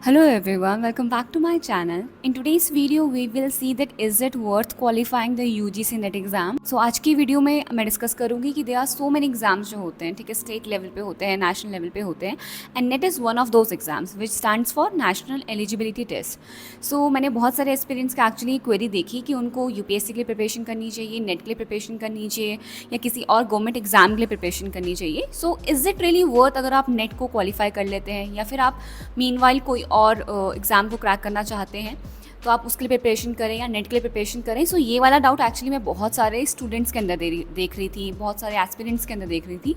Hello everyone, welcome back to my channel. In today's video we will see that is it worth qualifying the UGC NET exam. So आज की video में मैं discuss करूँगी कि there are so many exams जो होते हैं, ठीक है, स्टेट लेवल पे होते हैं, नेशनल लेवल पे होते हैं, and NET is one of those exams which stands for national eligibility test. So मैंने बहुत सारे एक्सपीरियंस का एक्चुअली क्वेरी देखी कि उनको यूपीएससी के लिए प्रिपरेशन करनी चाहिए, नेट के लिए प्रिपरेशन करनी चाहिए या किसी और गवर्नमेंट एग्जाम के लिए प्रिपरेशन करनी चाहिए. So is it really worth अगर आप नेट को क्वालिफाई कर लेते हैं या फिर आप मीनवाइल कोई और एग्ज़ाम को क्रैक करना चाहते हैं तो आप उसके लिए प्रिपरेशन करें या नेट के लिए प्रिपरेशन करें. सो ये वाला डाउट एक्चुअली मैं बहुत सारे स्टूडेंट्स के अंदर देख रही थी, बहुत सारे एस्पिरेंट्स के अंदर देख रही थी.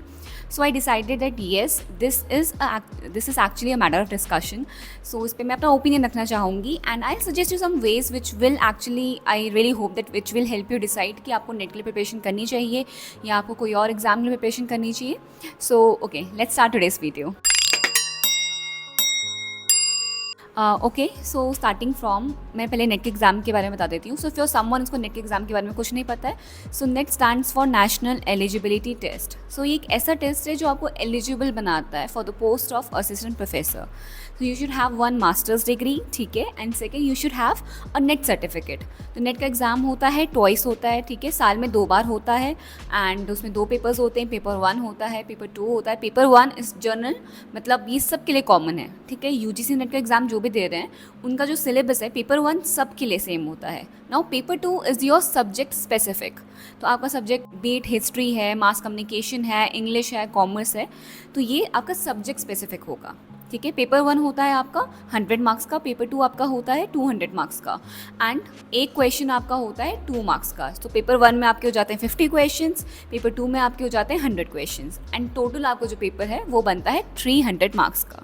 So I decided that yes this is actually a matter of discussion. So इस पर मैं अपना ओपिनियन रखना चाहूँगी and I suggest you some ways which will actually I really hope that which will help you decide कि आपको net के लिए प्रिपरेशन करनी चाहिए या आपको कोई और एग्जाम के लिए प्रिपरेशन करनी चाहिए. So okay, let's start today's video. Okay, so starting from मैं पहले नेट के एग्ज़ाम के बारे में बता देती हूँ. सो फिर समवन इसको नेट के एग्ज़ाम के बारे में कुछ नहीं पता है, so NET stands for national eligibility test. So ये एक ऐसा टेस्ट है जो आपको एलिजिबल बनाता है for the post of assistant professor. So you should have one masters degree, ठीक है, and second you should have a net certificate. तो नेट का एग्ज़ाम होता है ट्वाइस होता है, ठीक है, साल में 2 बार होता है एंड उसमें 2 पेपर्स होते हैं. पेपर 1 होता है, पेपर 2 होता है. पेपर 1 इज़ जनरल, मतलब ये सब के लिए कॉमन है, ठीक है. यूजीसी नेट का एग्ज़ाम जो भी दे रहे हैं उनका जो सिलेबस है पेपर 1 सब के लिए सेम होता है. Now paper 2 is your subject specific. तो आपका सब्जेक्ट बीट हिस्ट्री है, मास कम्युनिकेशन है, इंग्लिश है, कॉमर्स है, तो ये आपका सब्जेक्ट स्पेसिफिक होगा, ठीक है. पेपर 1 होता है आपका 100 मार्क्स का, पेपर 2 आपका होता है 200 मार्क्स का एंड एक क्वेश्चन आपका होता है 2 मार्क्स का. तो पेपर 1 में आपके हो जाते हैं 50 क्वेश्चंस, पेपर 2 में आपके हो जाते हैं 100 क्वेश्चंस एंड टोटल आपका जो पेपर है वो बनता है 300 मार्क्स का.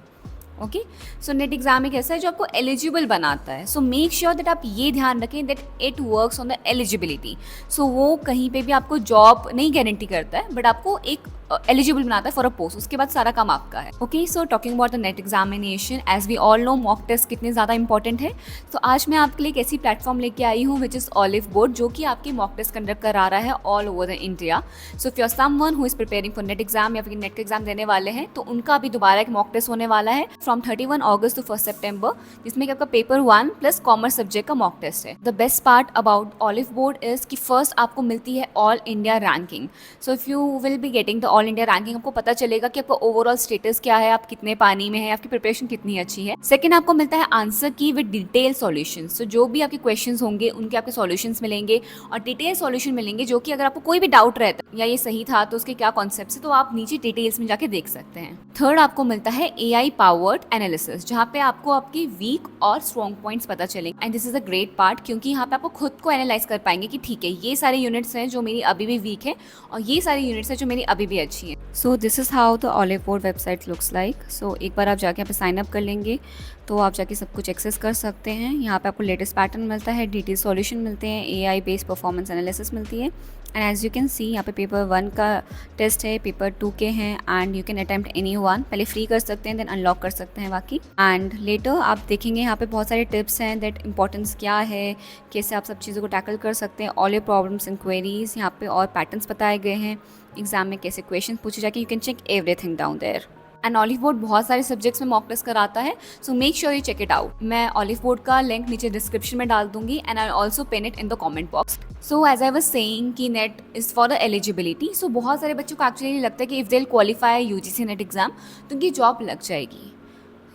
ओके, सो नेट एग्जाम एक ऐसा है जो आपको एलिजिबल बनाता है. सो मेक श्योर दैट आप ये ध्यान रखें that it works on the eligibility. So वो कहीं पे भी आपको जॉब नहीं गारंटी करता है बट आपको एक एलिजिबल बनाता है फॉर अ पोस्ट. उसके बाद सारा काम आपका है. Okay, so talking about the NET examination, as we all know mock test कितने ज़्यादा इंपॉर्टेंट है. तो आज मैं आपके लिए एक ऐसी प्लेटफॉर्म लेके आई हूँ विच इज़ ऑलिव बोर्ड, जो कि आपके मॉक टेस्ट कंडक्ट करा रहा है all over the India. So if you are someone who is preparing for NET exam या फिर नेट का एग्जाम देने वाले हैं तो उनका अभी दोबारा एक मॉक टेस्ट होने वाला है फ्रॉम 31 अगस्त टू 1 सितंबर, जिसमें कि आपका पेपर 1 प्लस कॉमर्स सब्जेक्ट का मॉक टेस्ट है. The best part about olive board is कि फर्स्ट आपको मिलती है all India ranking. So if you will be getting the all India ranking, आपको पता चलेगा कि आपका ओवरऑल स्टेटस क्या है, आप कितने पानी में है, आपकी प्रिपरेशन कितनी अच्छी है. सेकंड, आपको मिलता है आंसर की विद डिटेल सॉल्यूशंस. तो जो भी आपके क्वेश्चंस होंगे उनके आपके सॉल्यूशंस मिलेंगे और डिटेल सॉल्यूशन मिलेंगे, जो कि अगर आपको कोई भी डाउट रहता है या ये सही था तो उसके क्या कॉन्सेप्ट्स है तो आप नीचे डिटेल्स में जाके देख सकते हैं. थर्ड, आपको मिलता है AI पावर्ड एनालिसिस, जहाँ पे आपको आपकी वीक और स्ट्रॉन्ग पॉइंट्स पता चलेंगे. And this is a great part क्योंकि यहाँ पे आपको खुद को एनालाइज कर पाएंगे कि ठीक है, ये सारे यूनिट्स हैं जो मेरी अभी भी वीक है और ये सारी यूनिट्स हैं जो मेरी अभी भी अच्छी हैं. So this is how the Oliveboard website looks like. So एक बार आप जाके यहाँ पे साइन अप कर लेंगे तो आप जाके सब कुछ एक्सेस कर सकते हैं. यहाँ पे आपको लेटेस्ट पैटर्न मिलता है, डिटेल सॉल्यूशन मिलते हैं, AI बेस्ड परफॉर्मेंस एनालिसिस मिलती है. And as you can see यहाँ पे पेपर 1 का टेस्ट है, पेपर 2 के हैं and you can attempt any one. पहले फ्री कर सकते हैं देन अनलॉक कर सकते हैं बाकी. एंड लेटर आप देखेंगे यहाँ पे बहुत सारे टिप्स हैं दैट इंपॉर्टेंस क्या है, कैसे आप सब चीज़ों को टैकल कर सकते हैं, all your problems and queries. यहाँ पे और पैटर्न्स बताए गए हैं, एग्जाम में कैसे क्वेश्चन पूछे जाके, you can check everything down there. And Oliveboard बहुत सारे सब्जेक्ट्स में मॉक टेस्ट कराता है, so make sure you check it out. मैं ऑलिव बोर्ड का लिंक नीचे डिस्क्रिप्शन में डाल दूंगी and I also pin it in the comment box. So as I was saying कि NET is for the eligibility. So बहुत सारे बच्चों को एक्चुअली लगता है कि if they qualify UGC net exam तो उनकी जॉब लग जाएगी.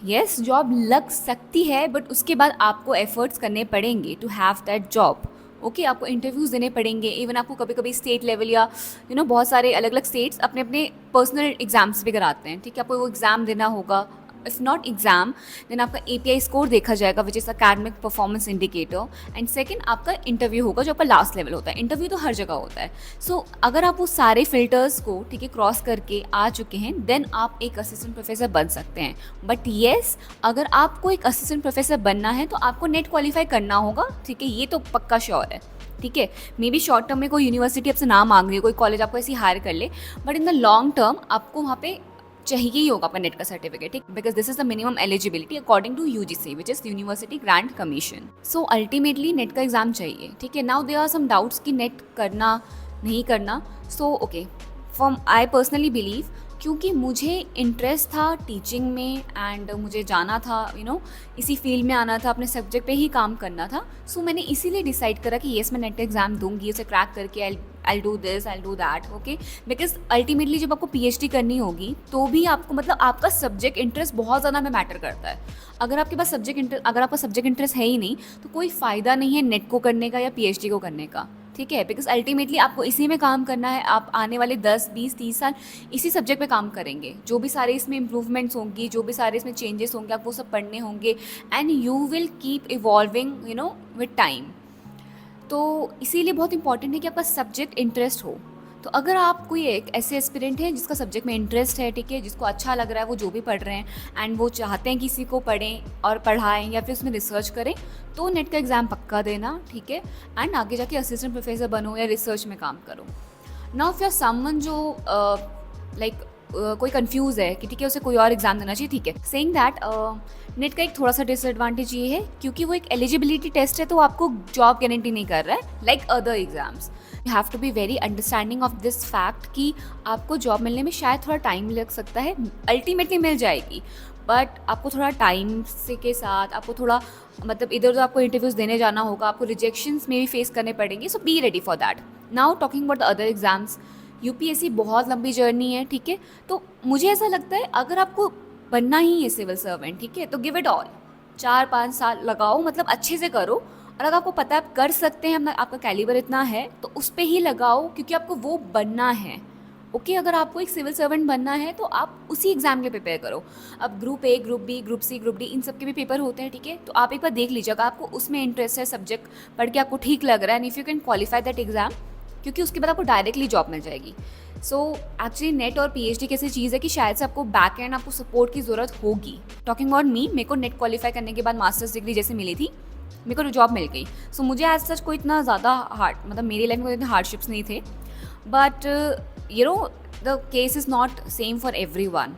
येस, जॉब लग सकती है बट उसके बाद आपको एफर्ट्स करने पड़ेंगे to have that job. Okay, आपको इंटरव्यूज़ देने पड़ेंगे. इवन आपको कभी कभी स्टेट लेवल या बहुत सारे अलग अलग स्टेट्स अपने अपने पर्सनल एग्जाम्स भी कराते हैं, ठीक है. आपको वो एग्ज़ाम देना होगा. इफ़ नॉट एग्ज़ाम देन आपका API स्कोर देखा जाएगा which is academic performance indicator. And second, आपका इंटरव्यू होगा जो आपका लास्ट लेवल होता है. इंटरव्यू तो हर जगह होता है. सो अगर आप वो सारे फिल्टर्स को, ठीक है, क्रॉस करके आ चुके हैं देन आप एक असिस्टेंट प्रोफेसर बन सकते हैं. बट येस, अगर आपको एक असिस्टेंट प्रोफेसर बनना है तो आपको नेट क्वालिफाई करना होगा, ठीक है, ये तो पक्का श्योर है, ठीक है. मे बी शॉर्ट टर्म में कोई यूनिवर्सिटी आपसे नाम मांग रही है, कोई कॉलेज आपको ऐसी हायर कर ले, but in the long term आपको वहाँ पे चाहिए ही होगा अपना नेट का सर्टिफिकेट, ठीक, because this is the minimum eligibility according to UGC which is university grant commission. So ultimately NET का एग्जाम चाहिए, ठीक है. Now there are some doubts कि नेट करना नहीं करना. So okay, from I personally believe क्योंकि मुझे इंटरेस्ट था टीचिंग में एंड मुझे जाना था इसी फील्ड में आना था, अपने सब्जेक्ट पे ही काम करना था। सो मैंने इसीलिए डिसाइड करा कि येस मैं नेट एग्ज़ाम दूंगी, उसे क्रैक करके I do this, I do that, okay. Because ultimately जब आपको पीएचडी करनी होगी तो भी आपको मतलब आपका सब्जेक्ट इंटरेस्ट बहुत ज़्यादा में मैटर करता है। अगर आपके पास अगर आपका सब्जेक्ट इंटरेस्ट है ही नहीं तो कोई फ़ायदा नहीं है नेट को करने का या पीएचडी को करने का, ठीक है। बिकॉज अल्टीमेटली आपको इसी में काम करना है, आप आने वाले 10 20 30 साल इसी सब्जेक्ट पे काम करेंगे। जो भी सारे इसमें इम्प्रूवमेंट्स होंगी, जो भी सारे इसमें चेंजेस होंगे, आप वो सब पढ़ने होंगे and you will keep evolving with time. तो इसीलिए बहुत इंपॉर्टेंट है कि आपका सब्जेक्ट इंटरेस्ट हो। तो अगर आप कोई एक ऐसे एस्पिरेंट हैं जिसका सब्जेक्ट में इंटरेस्ट है, ठीक है, जिसको अच्छा लग रहा है वो जो भी पढ़ रहे हैं एंड वो चाहते हैं किसी को पढ़ें और पढ़ाएं या फिर उसमें रिसर्च करें, तो नेट का एग्ज़ाम पक्का देना, ठीक है। एंड आगे जाके असिस्टेंट प्रोफेसर बनो या रिसर्च में काम करो। Now if you are someone जो लाइक कोई कंफ्यूज है कि ठीक है उसे कोई और एग्ज़ाम देना चाहिए, ठीक है, सेइंग दैट नेट का एक थोड़ा सा डिसएडवांटेज ये है क्योंकि वो एक एलिजिबिलिटी टेस्ट है, तो आपको जॉब गारंटी नहीं कर रहा है like other exams. You have to be very understanding of this fact कि आपको जॉब मिलने में शायद थोड़ा टाइम लग सकता है, अल्टीमेटली मिल जाएगी, बट आपको थोड़ा टाइम से के साथ आपको थोड़ा मतलब इधर उधर आपको इंटरव्यूज़ देने जाना होगा, आपको रिजेक्शंस में भी फेस करने पड़ेंगे, so be ready for that. Now talking about the other exams, UPSC बहुत लंबी जर्नी है, ठीक है। तो मुझे ऐसा लगता है अगर आपको बनना ही है सिविल सर्वेंट, ठीक है, तो गिव इट ऑल, 4-5 साल लगाओ, मतलब अच्छे से करो। और अगर आपको पता है आप कर सकते हैं, आपका कैलिबर इतना है, तो उस पर ही लगाओ क्योंकि आपको वो बनना है, ओके। अगर आपको एक सिविल सर्वेंट बनना है तो आप उसी एग्ज़ाम के प्रिपेयर करो। अब group A, group B, group C, group D, इन सब के भी पेपर होते हैं, ठीक है। तो आप एक बार देख लीजिए, अगर आपको उसमें इंटरेस्ट है, सब्जेक्ट पढ़ के आपको ठीक लग रहा है, and if you can qualify that exam, क्योंकि उसके बाद आपको डायरेक्टली जॉब मिल जाएगी। सो एक्चुअली नेट और पीएचडी कैसी चीज़ है कि शायद से आपको बैक एंड आपको सपोर्ट की ज़रूरत होगी। टॉकिंग अबाउट मी, मेरे को नेट क्वालिफाई करने के बाद मास्टर्स डिग्री जैसे मिली थी, मेरे को जॉब मिल गई। सो मुझे एज सच कोई इतना ज़्यादा हार्ड, मतलब मेरी लाइफ में कोई इतने हार्डशिप्स नहीं थे, but the case is not same for every one.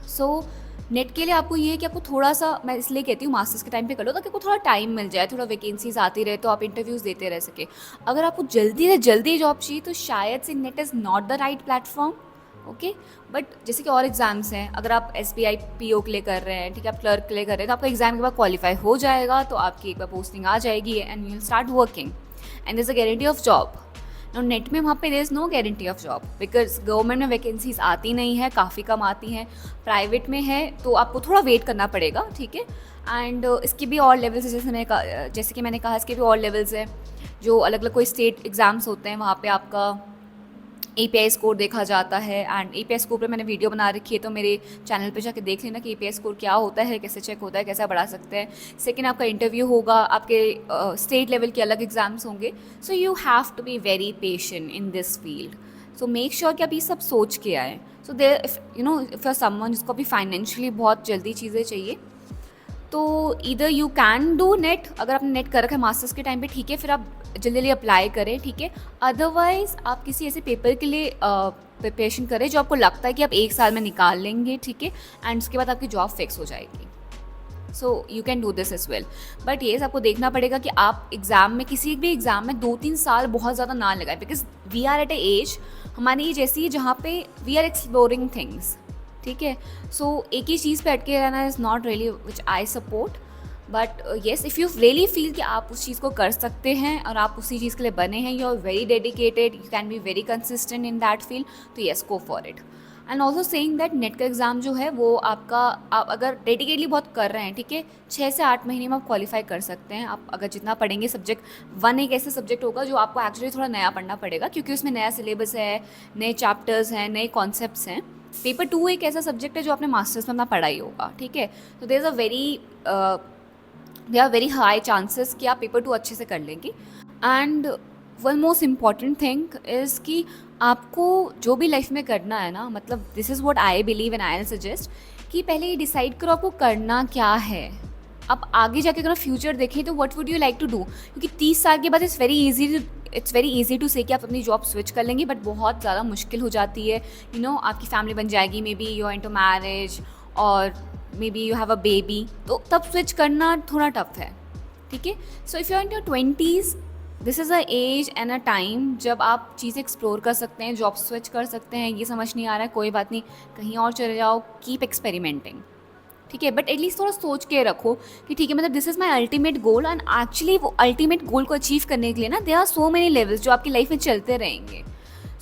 So net के लिए आपको ये है कि आपको थोड़ा सा, मैं इसलिए कहती हूँ मास्टर्स के टाइम पे कर लो ताकि आपको थोड़ा टाइम मिल जाए, थोड़ा वैकेंसीज आती रहे तो आप इंटरव्यूज़ देते रह सके। अगर आपको जल्दी से जल्दी जॉब चाहिए तो शायद से net is not the right platform, okay. But जैसे कि और एग्जाम्स हैं, अगर आप SBI PO के लिए कर रहे हैं, ठीक है, आप क्लर्क के लिए कर रहे हैं, तो आपका एग्जाम के बाद क्वालिफाई हो जाएगा, तो आपकी एक बार पोस्टिंग आ जाएगी and you will start working and there is a guarantee of job. Now NET में वहाँ पे there is no guarantee of job because government में वैकेंसीज आती नहीं है, काफ़ी कम आती हैं, प्राइवेट में है तो आपको थोड़ा वेट करना पड़ेगा, ठीक है। एंड इसके भी और लेवल्स है, जैसे कि मैंने कहा इसके भी और लेवल्स हैं, जो अलग अलग कोई स्टेट एग्ज़ाम्स होते हैं, वहाँ पे आपका API स्कोर देखा जाता है। एंड API स्कोर पे मैंने वीडियो बना रखी है, तो मेरे चैनल पे जाके देख लेना कि API स्कोर क्या होता है, कैसे चेक होता है, कैसे बढ़ा सकते हैं। सेकंड, आपका इंटरव्यू होगा, आपके स्टेट लेवल के अलग एग्जाम्स होंगे। So you have to be very patient in this field. So make sure कि आप ये सब सोच के आएँ। So there if you someone जिसको अभी फाइनेंशियली बहुत जल्दी चीज़ें चाहिए, तो इधर यू कैन डू नेट, अगर आपने नेट कर रखा है मास्टर्स के टाइम पे, ठीक है, फिर आप जल्दी जल्दी अप्लाई करें, ठीक है। अदरवाइज़ आप किसी ऐसे पेपर के लिए प्रिपरेशन करें जो आपको लगता है कि आप 1 साल में निकाल लेंगे, ठीक है, एंड उसके बाद आपकी जॉब फिक्स हो जाएगी। So you can do this as well, but ये आपको देखना पड़ेगा कि आप एग्ज़ाम में, किसी भी एग्ज़ाम में 2-3 साल बहुत ज़्यादा ना लगाए, because we are at a age, हमारी एज ऐसी है जहाँ पे वी आर एक्सप्लोरिंग थिंग्स, ठीक है। सो एक ही चीज़ पे अटके रहना is not really which I support, but yes if you really feel कि आप उस चीज़ को कर सकते हैं और आप उसी चीज़ के लिए बने हैं, you are very dedicated, you can be very consistent in that field, तो yes go for it. And also saying that NET का एग्ज़ाम जो है वो आपका, आप अगर डेडिकेटली बहुत कर रहे हैं, ठीक है, 6 से 8 महीने में आप क्वालिफाई कर सकते हैं। आप अगर जितना पढ़ेंगे, सब्जेक्ट 1 एक ऐसे सब्जेक्ट होगा जो आपको एक्चुअली थोड़ा नया पढ़ना पड़ेगा क्योंकि उसमें नया सिलेबस है, नए चैप्टर्स हैं, नए कॉन्सेप्ट्स हैं। पेपर 2 एक ऐसा सब्जेक्ट है जो आपने मास्टर्स में अपना पढ़ाई होगा, ठीक है। तो there are very high chances कि आप पेपर 2 अच्छे से कर लेंगे। And one most important thing is कि आपको जो भी लाइफ में करना है ना, मतलब this is what I believe and I will suggest कि पहले ये डिसाइड करो आपको करना क्या है। आप आगे जाके अगर फ्यूचर देखें तो what would you like to do, क्योंकि 30 साल के बाद इट्स वेरी ईजी टू से कि आप अपनी जॉब स्विच कर लेंगे, बट बहुत ज़्यादा मुश्किल हो जाती है। आपकी फैमिली बन जाएगी, may be you are into marriage और may be you have a baby, तो तब स्विच करना थोड़ा टफ है, ठीक है। So if you are in your 20s, this is a as and a time जब आप चीज़ें एक्सप्लोर कर सकते हैं, जॉब स्विच कर सकते हैं, ये समझ नहीं आ रहा है कोई बात नहीं, कहीं और चले जाओ, कीप एक्सपेरिमेंटिंग, ठीक है, बट एटलीस्ट थोड़ा सोच के रखो कि ठीक है, मतलब this is my ultimate goal, and actually वो अल्टीमेट गोल को अचीव करने के लिए ना there are so many levels जो आपकी लाइफ में चलते रहेंगे।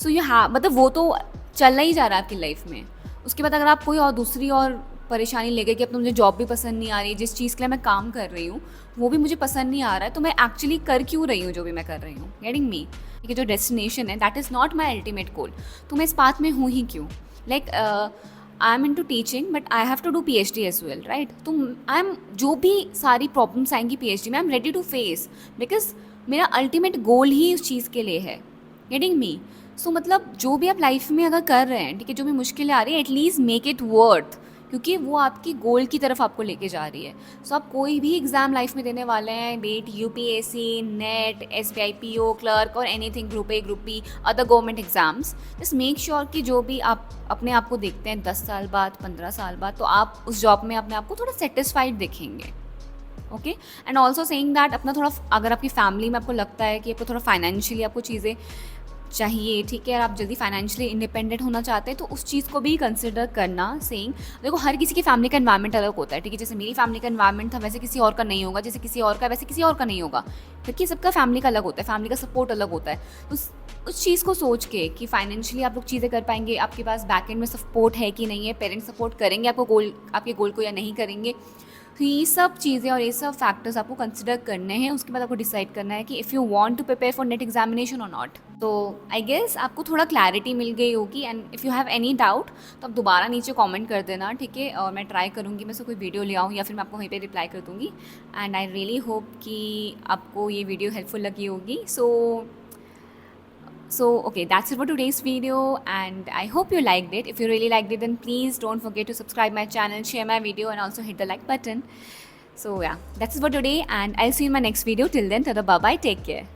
सो यू हैव, मतलब वो तो चलना ही जा रहा है आपकी लाइफ में। उसके बाद अगर आप कोई और दूसरी और परेशानी ले गए कि अब तो मुझे जॉब भी पसंद नहीं आ रही, जिस चीज़ के लिए मैं काम कर रही हूँ वो भी मुझे पसंद नहीं आ रहा है, तो मैं एक्चुअली कर क्यों रही हूँ जो भी मैं कर रही हूँ, गेटिंग मी, कि जो डेस्टिनेशन है that is not my ultimate goal, तो मैं इस पाथ में हूँ ही क्यों। Like I am into teaching but I have to do PhD as well, right. तो आई एम, जो भी सारी प्रॉब्लम्स आएंगी PhD में, I am ready to face, because मेरा अल्टीमेट गोल ही उस चीज़ के लिए है, गेटिंग मी। सो मतलब जो भी आप लाइफ में अगर कर रहे हैं, ठीक है, जो भी मुश्किलें आ रही है, एटलीस्ट मेक इट वर्थ, क्योंकि वो आपकी गोल की तरफ आपको लेके जा रही है। सो आप कोई भी एग्ज़ाम लाइफ में देने वाले हैं, date UPSC, NET, SBI PO, clerk और anything, group A, group B, other government exams, just make sure कि जो भी आप अपने आप को देखते हैं 10 साल बाद, 15 साल बाद, तो आप उस जॉब में अपने आप को थोड़ा सेटिस्फाइड दिखेंगे। Okay, and also saying that अपना थोड़ा, अगर आपकी फैमिली में आपको लगता है कि आपको थोड़ा फाइनेंशियली आपको चीज़ें चाहिए, ठीक है, और आप जल्दी फाइनेंशियली इंडिपेंडेंट होना चाहते हैं, तो उस चीज़ को भी कंसिडर करना। सेइंग, देखो हर किसी की फैमिली का एनवायरनमेंट अलग होता है, ठीक है, जैसे मेरी फैमिली का एनवायरनमेंट था वैसे किसी और का नहीं होगा, जैसे किसी और का वैसे किसी और का नहीं होगा, क्योंकि सबका फैमिली का अलग होता है, फैमिली का सपोर्ट अलग होता है। तो उस चीज़ को सोच के कि फाइनेंशियली आप लोग चीज़ें कर पाएंगे, आपके पास बैक एंड में सपोर्ट है कि नहीं है, पेरेंट्स सपोर्ट करेंगे आपको गोल, आपके गोल को या नहीं करेंगे, तो ये सब चीज़ें और ये सब फैक्टर्स आपको कंसिडर करने हैं। उसके बाद आपको डिसाइड करना है कि if you want to prepare for NET examination और नॉट। तो आई गेस आपको थोड़ा क्लैरिटी मिल गई होगी, and if you have any doubt तो आप दोबारा नीचे कमेंट कर देना, ठीक है, और मैं ट्राई करूँगी मैं से कोई वीडियो ले आऊँ या फिर मैं आपको वहीं पे रिप्लाई कर दूँगी। एंड आई रियली होप कि आपको ये वीडियो हेल्पफुल लगी होगी। So okay, that's it for today's video, and I hope you liked it. If you really liked it, then please don't forget to subscribe my channel, share my video, and also hit the like button. So yeah, that's it for today, and I'll see you in my next video. Till then, tada, bye bye, take care.